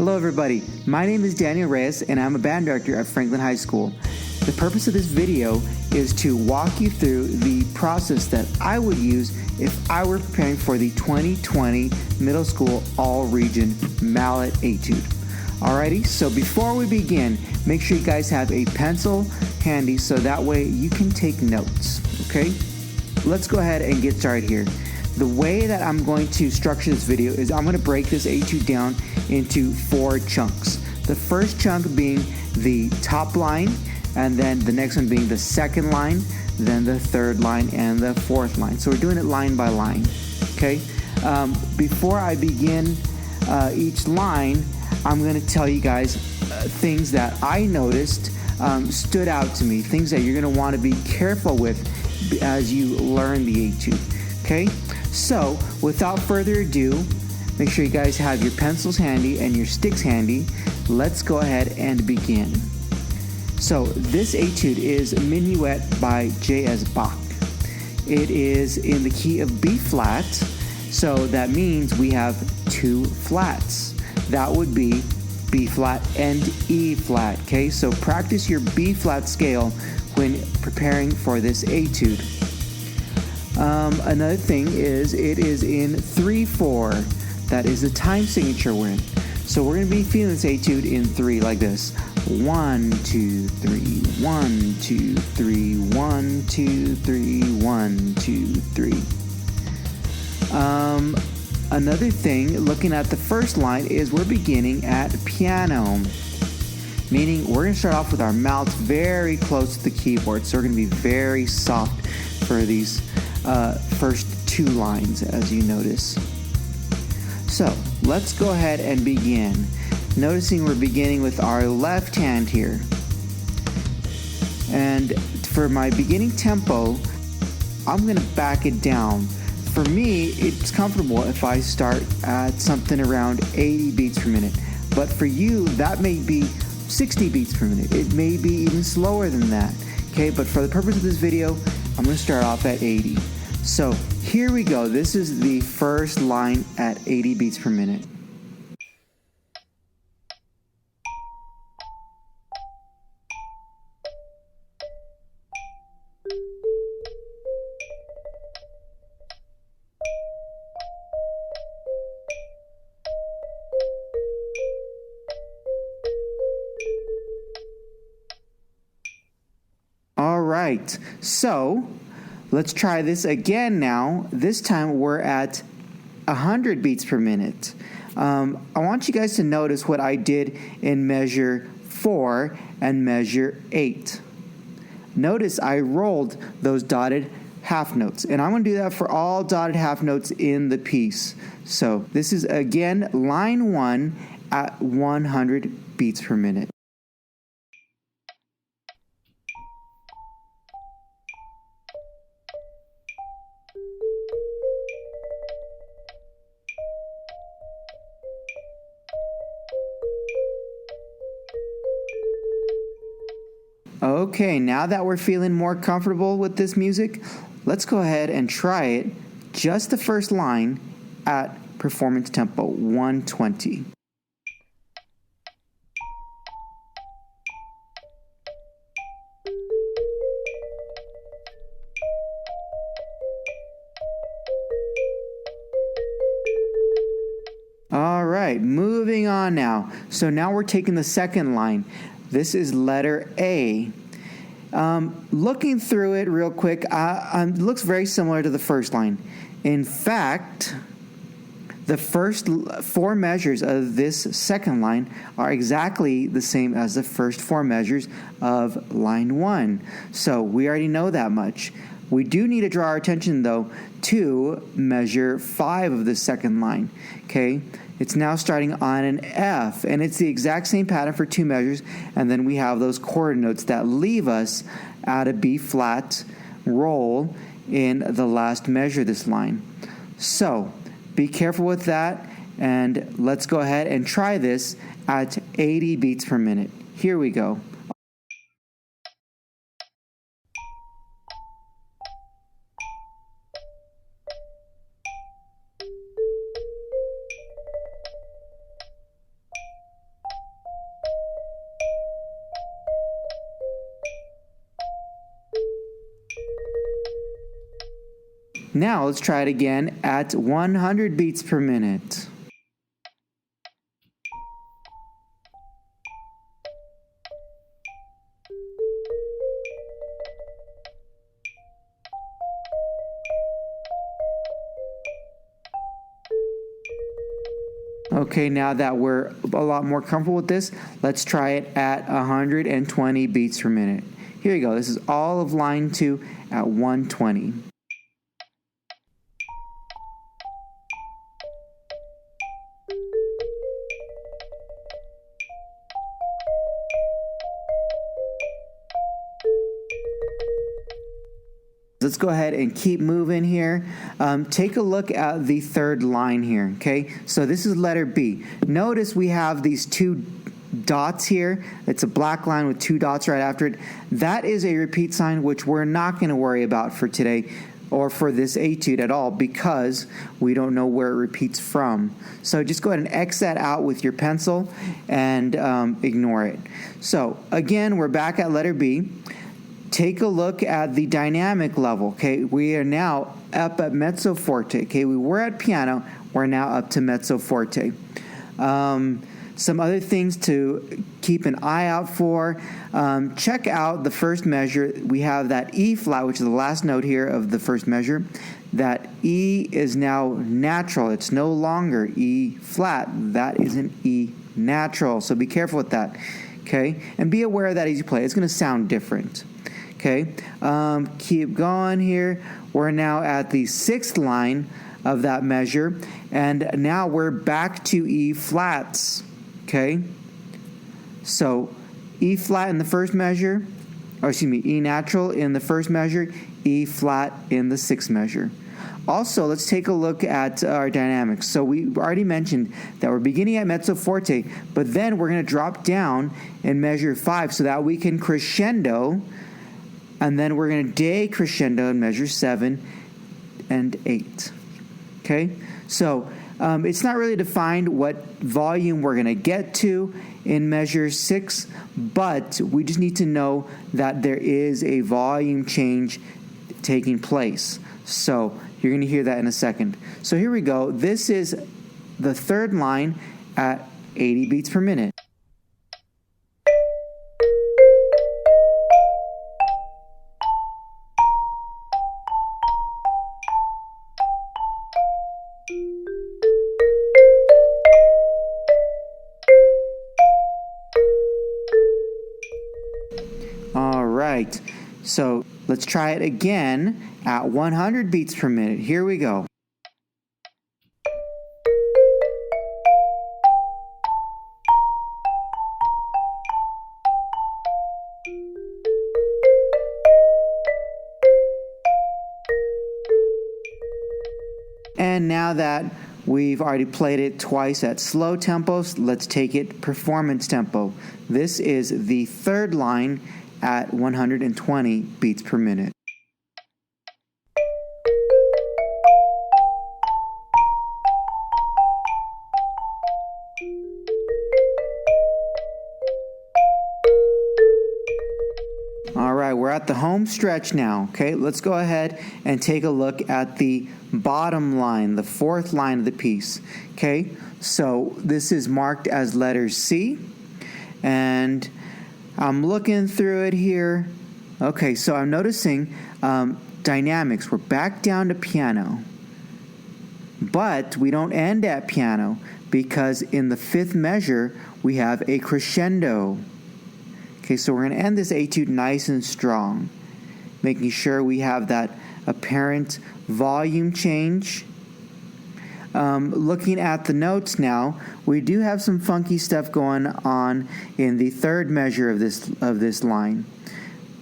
Hello everybody, my name is Daniel Reyes and I'm a band director at Franklin High School. The purpose of this video is to walk you through the process that I would use if I were preparing for the 2020 Middle School All-Region Mallet Etude. Alrighty, so before we begin, make sure you guys have a pencil handy so that way you can take notes, okay? Let's go ahead and get started here. The way that I'm going to structure this video is I'm going to break this Etude down into 4 chunks. The first chunk being the top line, and then the next one being the second line, then the third line, and the fourth line. So we're doing it line by line, okay? Before I begin each line, I'm going to tell you guys things that I noticed stood out to me, things that you're going to want to be careful with as you learn the Etude, okay? So, without further ado, make sure you guys have your pencils handy and your sticks handy. Let's go ahead and begin. So, this Etude is Minuet by J.S. Bach. It is in the key of B flat, so that means we have 2 flats. That would be B flat and E flat, okay? So, practice your B flat scale when preparing for this Etude. Another thing is it is in 3/4. That is the time signature we're in. So we're going to be feeling this Etude in 3 like this. 1, 2, 3, 1, 2, 3, 1, 2, 3, 1, 2, 3. Another thing, looking at the first line, is we're beginning at piano. Meaning we're going to start off with our mouths very close to the keyboard. So we're going to be very soft for these first 2 lines, as you notice. So let's go ahead and begin. Noticing we're beginning with our left hand here. And for my beginning tempo, I'm going to back it down. For me, it's comfortable if I start at something around 80 beats per minute. But for you, that may be 60 beats per minute. It may be even slower than that. Okay, but for the purpose of this video, I'm going to start off at 80. So here we go. This is the first line at 80 beats per minute. All right, so let's try this again now. This time we're at 100 beats per minute. I want you guys to notice what I did in measure 4 and measure 8. Notice I rolled those dotted half notes, and I'm going to do that for all dotted half notes in the piece. So this is again line 1 at 100 beats per minute. Okay, now that we're feeling more comfortable with this music, let's go ahead and try it, just the first line, at performance tempo 120. All right, moving on now. So now we're taking the second line. This is letter A. Looking through it real quick, it looks very similar to the first line. In fact, the first 4 measures of this second line are exactly the same as the first 4 measures of line 1. So we already know that much. We do need to draw our attention, though, to measure 5 of the second line. Okay? It's now starting on an F, and it's the exact same pattern for 2 measures, and then we have those quarter notes that leave us at a B flat roll in the last measure of this line. So, be careful with that, and let's go ahead and try this at 80 beats per minute. Here we go. Now let's try it again at 100 beats per minute. Okay, now that we're a lot more comfortable with this, let's try it at 120 beats per minute. Here you go. This is all of line 2 at 120. Let's go ahead and keep moving here. Take a look at the third line here, okay? So this is letter B. Notice we have these two dots here. It's a black line with two dots right after it. That is a repeat sign, which we're not going to worry about for today or for this etude at all because we don't know where it repeats from. So just go ahead and X that out with your pencil and ignore it. So again, we're back at letter B. Take a look at the dynamic level, okay? We are now up at mezzo forte, okay? We were at piano, we're now up to mezzo forte. Some other things to keep an eye out for. Check out the first measure. We have that E flat, which is the last note here of the first measure. That E is now natural. It's no longer E flat. That is an E natural. So be careful with that, okay? And be aware that as you play, it's going to sound different. Okay, keep going here. We're now at the sixth line of that measure, and now we're back to E flats. Okay, so E flat in the first measure, or excuse me, E natural in the first measure, E flat in the sixth measure. Also, let's take a look at our dynamics. So we already mentioned that we're beginning at mezzo forte, but then we're going to drop down in measure 5 so that we can crescendo. And then we're going to decrescendo in measure 7 and 8. Okay? So it's not really defined what volume we're going to get to in measure 6, but we just need to know that there is a volume change taking place. So you're going to hear that in a second. So here we go. This is the third line at 80 beats per minute. All right, so let's try it again at 100 beats per minute. Here we go. And now that we've already played it twice at slow tempos, let's take it performance tempo. This is the third line at 120 beats per minute. All right, we're at the home stretch now, okay? Let's go ahead and take a look at the bottom line, the fourth line of the piece, okay? So this is marked as letter C, and I'm looking through it here. Okay, so I'm noticing dynamics. We're back down to piano, but we don't end at piano because in the fifth measure, we have a crescendo. Okay, so we're going to end this etude nice and strong, making sure we have that apparent volume change. Looking at the notes now, we do have some funky stuff going on in the third measure of this line.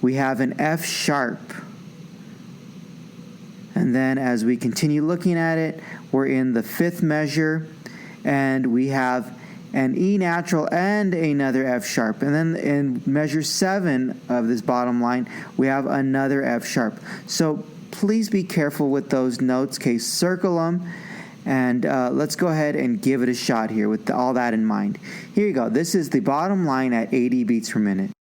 We have an F sharp. And then as we continue looking at it, we're in the fifth measure, and we have an E natural and another F sharp. And then in measure 7 of this bottom line, we have another F sharp. So please be careful with those notes. Okay, circle them. And let's go ahead and give it a shot here with all that in mind. Here you go. This is the bottom line at 80 beats per minute.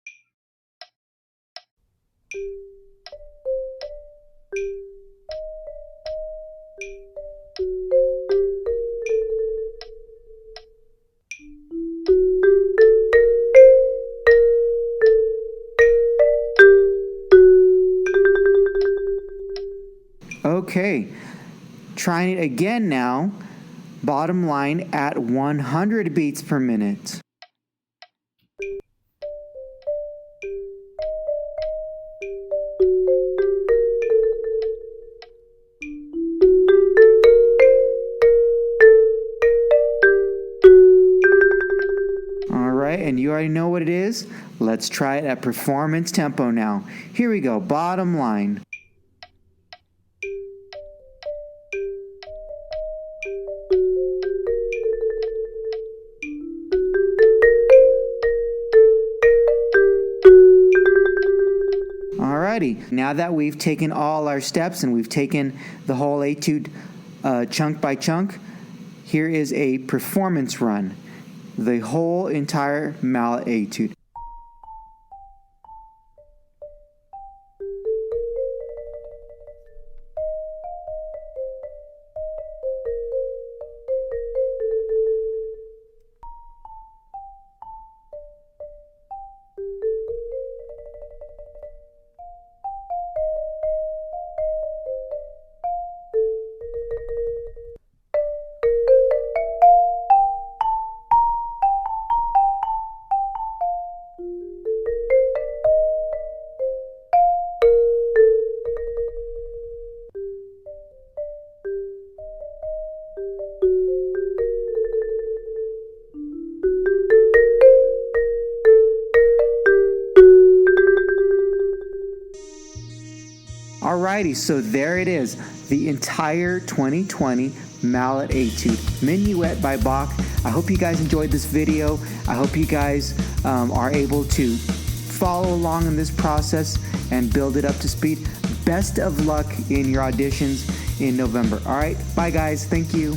Okay, trying it again now. Bottom line at 100 beats per minute. Alright, and you already know what it is. Let's try it at performance tempo now. Here we go, bottom line. Alrighty, now that we've taken all our steps and we've taken the whole etude chunk by chunk, here is a performance run. The whole entire mallet etude. Alrighty, so there it is, the entire 2020 Mallet Etude Minuet by Bach. I hope you guys enjoyed this video. I hope you guys are able to follow along in this process and build it up to speed. Best of luck in your auditions in November. Alright, bye guys, thank you.